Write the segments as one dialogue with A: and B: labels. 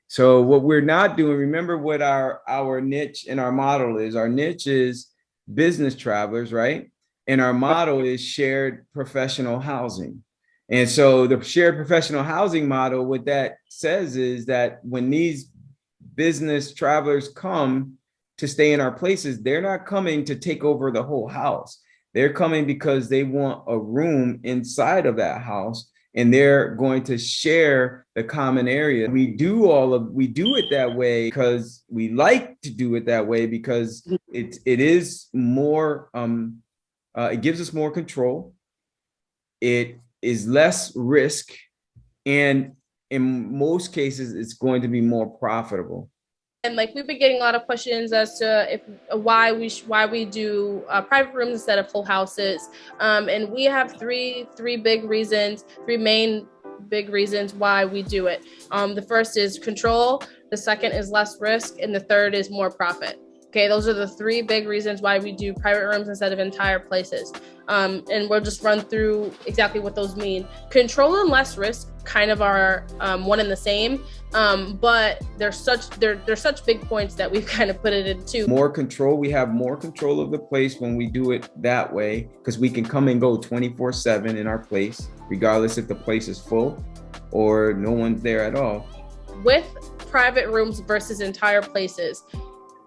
A: So what we're not doing, remember what our niche and our model is. Our niche is business travelers, right? And our model is shared professional housing. And so the shared professional housing model, what that says is that when these business travelers come to stay in our places, they're not coming to take over the whole house. They're coming because they want a room inside of that house, and they're going to share the common area. We do it that way because we like to do it that way because it is more it gives us more control. It is less risk, and in most cases, it's going to be more profitable.
B: And like we've been getting a lot of questions as to if why we do private rooms instead of full houses, and we have three big reasons, three main big reasons why we do it. The first is control, the second is less risk, and the third is more profit. Okay, those are the three big reasons why we do private rooms instead of entire places. And we'll just run through exactly what those mean. Control and less risk kind of are one and the same, but they're such big points that we've kind of put it into.
A: More control, we have more control of the place when we do it that way, because we can come and go 24/7 in our place, regardless if the place is full or no one's there at all.
B: With private rooms versus entire places,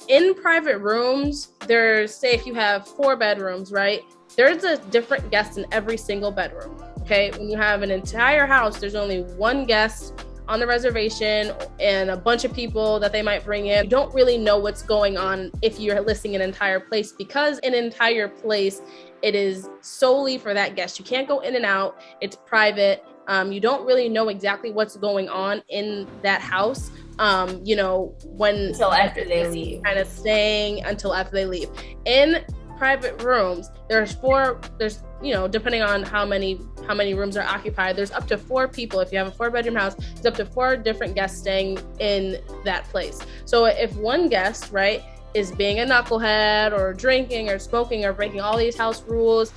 B: in private rooms, there's, say if you have 4 bedrooms, right? There's a different guest in every single bedroom, okay? When you have an entire house, there's only one guest on the reservation and a bunch of people that they might bring in. You don't really know what's going on if you're listing an entire place, because an entire place, it is solely for that guest. You can't go in and out. It's private. You don't really know exactly what's going on in that house. When
C: until after they leave,
B: kind of staying until after they leave. In private rooms, there's depending on how many rooms are occupied, there's up to 4 people. If you have a 4-bedroom house, there's up to 4 different guests staying in that place. So if one guest, right, is being a knucklehead or drinking or smoking or breaking all these house rules,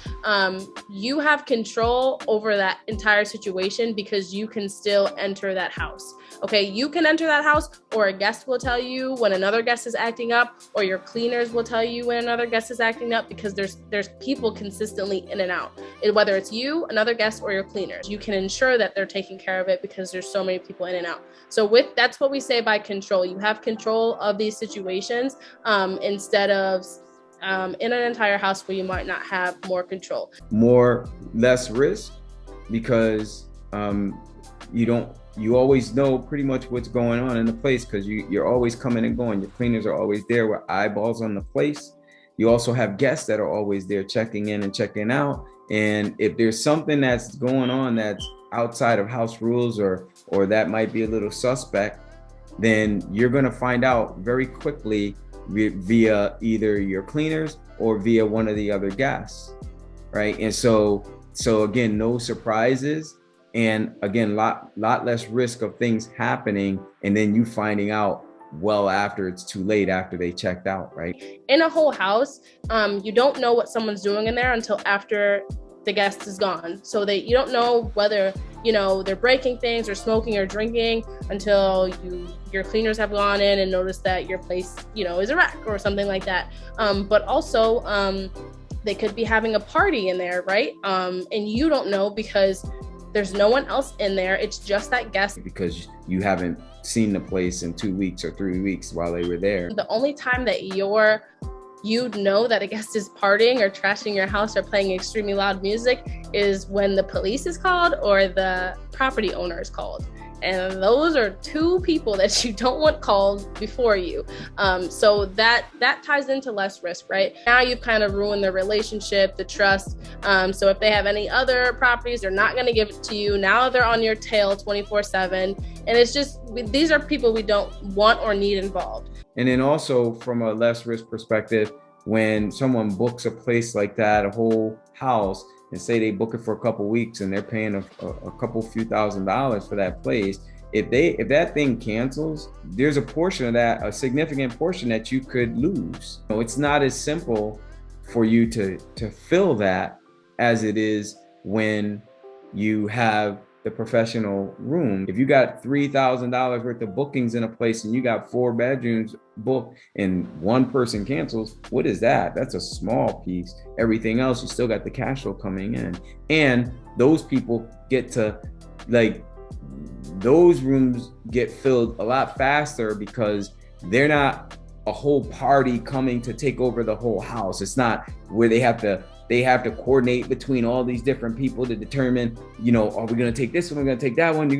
B: you have control over that entire situation because you can still enter that house. Okay, you can enter that house, or a guest will tell you when another guest is acting up, or your cleaners will tell you when another guest is acting up, because there's people consistently in and out. Whether it's you, another guest, or your cleaners, you can ensure that they're taking care of it because there's so many people in and out. So that's what we say by control. You have control of these situations, instead of in an entire house where you might not have more control.
A: Less risk, because you always know pretty much what's going on in the place, because you're always coming and going. Your cleaners are always there with eyeballs on the place. You also have guests that are always there checking in and checking out. And if there's something that's going on that's outside of house rules, or that might be a little suspect, then you're going to find out very quickly via either your cleaners or via one of the other guests, right? And so again, no surprises, and again, lot less risk of things happening and then you finding out well after it's too late, after they checked out, right?
B: In a whole house, you don't know what someone's doing in there until after the guest is gone. So you don't know whether they're breaking things or smoking or drinking until your cleaners have gone in and noticed that your place is a wreck or something like that. But also they could be having a party in there, right? And you don't know because there's no one else in there. It's just that guest.
A: Because you haven't seen the place in 2 weeks or 3 weeks while they were there.
B: The only time that you know that a guest is partying or trashing your house or playing extremely loud music is when the police is called or the property owner is called. And those are 2 people that you don't want called before you. So that ties into less risk, right? Now you've kind of ruined the relationship, the trust. So if they have any other properties, they're not going to give it to you. Now they're on your tail 24/7. And it's just, these are people we don't want or need involved.
A: And then also from a less risk perspective, when someone books a place like that, a whole house, and say they book it for a couple weeks and they're paying a few $1,000s for that place, if that thing cancels, there's a significant portion that you could lose. It's not as simple for you to fill that as it is when you have the professional room. If you got $3,000 worth of bookings in a place and you got 4 bedrooms booked and one person cancels, what is that? That's a small piece. Everything else, you still got the cash flow coming in. And those people get to, like, those rooms get filled a lot faster because they're not a whole party coming to take over the whole house. It's not where they have to coordinate between all these different people to determine, you know, are we going to take this one? We're going to take that one.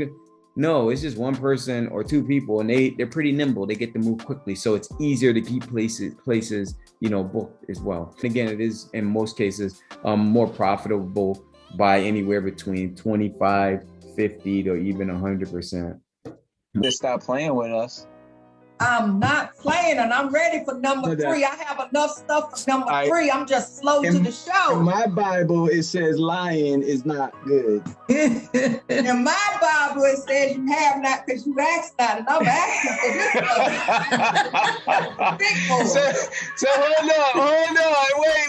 A: No, it's just one person or 2 people, and they're pretty nimble. They get to move quickly. So it's easier to keep places, you know, booked as well. And again, it is in most cases more profitable by anywhere between 25, 50 to even 100%.
C: Just stop playing with us.
D: I'm not playing, and I'm ready for number 3. I have enough stuff for number 3. I'm just slow to the show.
C: In my Bible, it says lying is not good.
D: In my Bible, it says you have not because you asked not, and I'm asking for this.
C: So hold on, wait.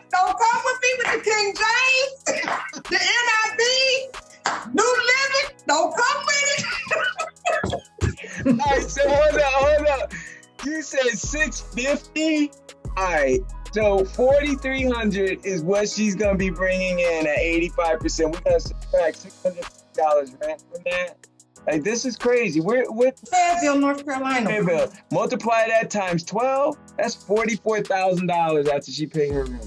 D: Don't come with me with the King James, the NIV, New Living. Don't come with it.
C: All right, so hold on. You said 650. All right, so 4,300 is what she's gonna be bringing in at 85%. We're gonna subtract $600 rent from that. Like, this is crazy. We're
D: Fayetteville, North Carolina.
C: Fayetteville. Multiply that times 12. That's $44,000 after she paid her rent.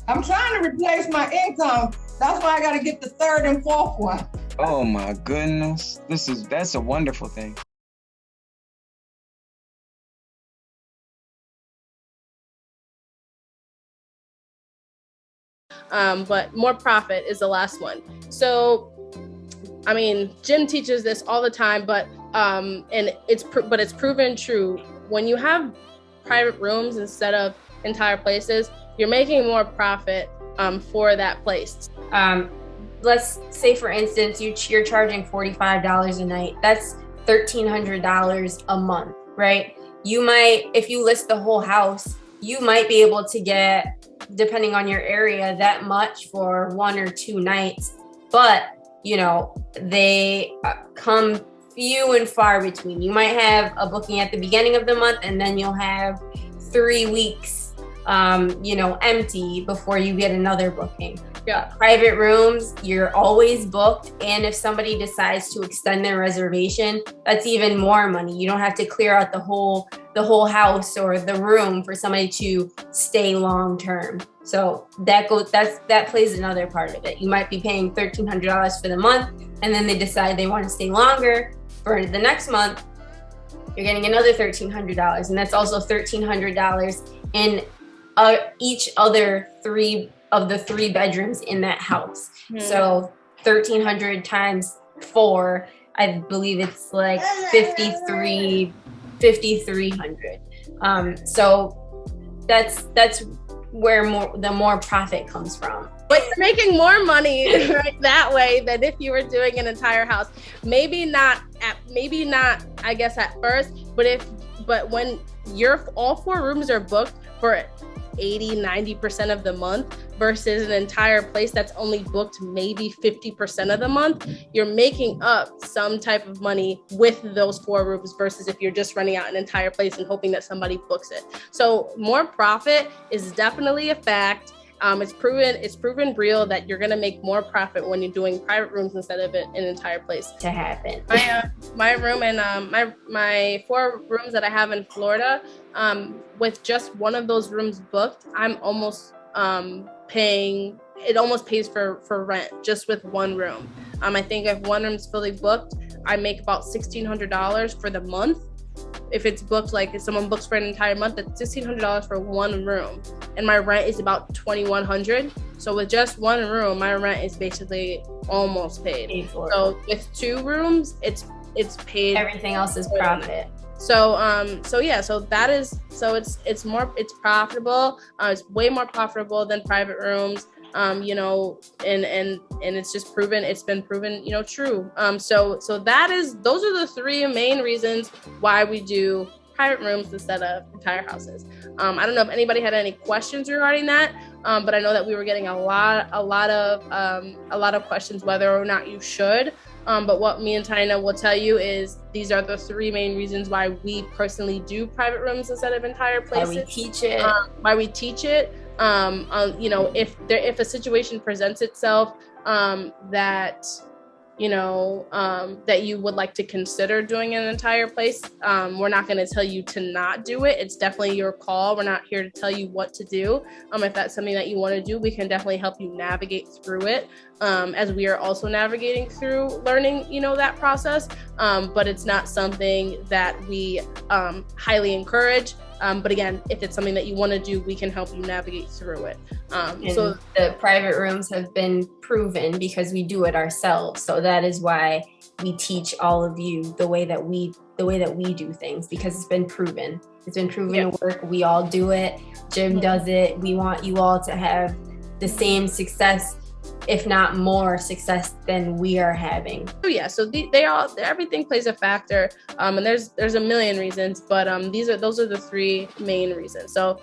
D: I'm trying to replace my income. That's why I got to get the 3rd and 4th one.
C: Oh my goodness, that's a wonderful thing.
B: But more profit is the last one. So, I mean, Jim teaches this all the time, but it's proven true. When you have private rooms instead of entire places, you're making more profit for that place.
E: Let's say, for instance, you're charging $45 a night. That's $1,300 a month, right? You might, if you list the whole house, you might be able to get, depending on your area, that much for 1 or 2 nights. But, you know, they come few and far between. You might have a booking at the beginning of the month, and then you'll have 3 weeks, empty before you get another booking.
B: Yeah.
E: Private rooms, you're always booked. And if somebody decides to extend their reservation, that's even more money. You don't have to clear out the whole house or the room for somebody to stay long term. So that plays another part of it. You might be paying $1,300 for the month, and then they decide they want to stay longer for the next month. You're getting another $1,300, and that's also $1,300 in each other 3 of the 3 bedrooms in that house. So 1,300 times 4, I believe it's like 5,300. So that's where the more profit comes from.
B: But you're making more money right, that way than if you were doing an entire house. Maybe not, I guess, at first, but when all 4 rooms are booked for 80-90% of the month versus an entire place that's only booked maybe 50% of the month, you're making up some type of money with those 4 rooms versus if you're just renting out an entire place and hoping that somebody books it. So more profit is definitely a fact. It's proven real that you're gonna make more profit when you're doing private rooms instead of an entire place
E: To happen.
B: My room and my 4 rooms that I have in Florida, with just one of those rooms booked, I'm almost paying. It almost pays for rent just with one room. I think if one room's fully booked, I make about $1,600 for the month. If it's booked, like if someone books for an entire month, it's $1,600 for one room, and my rent is about $2,100. So with just one room, my rent is basically almost paid. So with 2 rooms, it's paid.
E: Everything else is profit.
B: So it's profitable. It's way more profitable than private rooms. And it's just proven, it's been proven, true. So those are the 3 main reasons why we do private rooms instead of entire houses. I don't know if anybody had any questions regarding that, but I know that we were getting a lot of questions whether or not you should. But what me and Tina will tell you is these are the 3 main reasons why we personally do private rooms instead of entire places.
E: Why we teach it.
B: Why we teach it. You know, if a situation presents itself that that you would like to consider doing an entire place, we're not going to tell you to not do it. It's definitely your call. We're not here to tell you what to do. If that's something that you want to do, we can definitely help you navigate through it, as we are also navigating through learning, that process. But it's not something that we highly encourage. But again, if it's something that you want to do, we can help you navigate through it.
E: So the private rooms have been proven because we do it ourselves. So that is why we teach all of you the way that we do things, because it's been proven. It's been proven to work. We all do it. Jim does it. We want you all to have the same success, if not more success than we are having.
B: So everything plays a factor, and there's a million reasons, but those are the 3 main reasons. So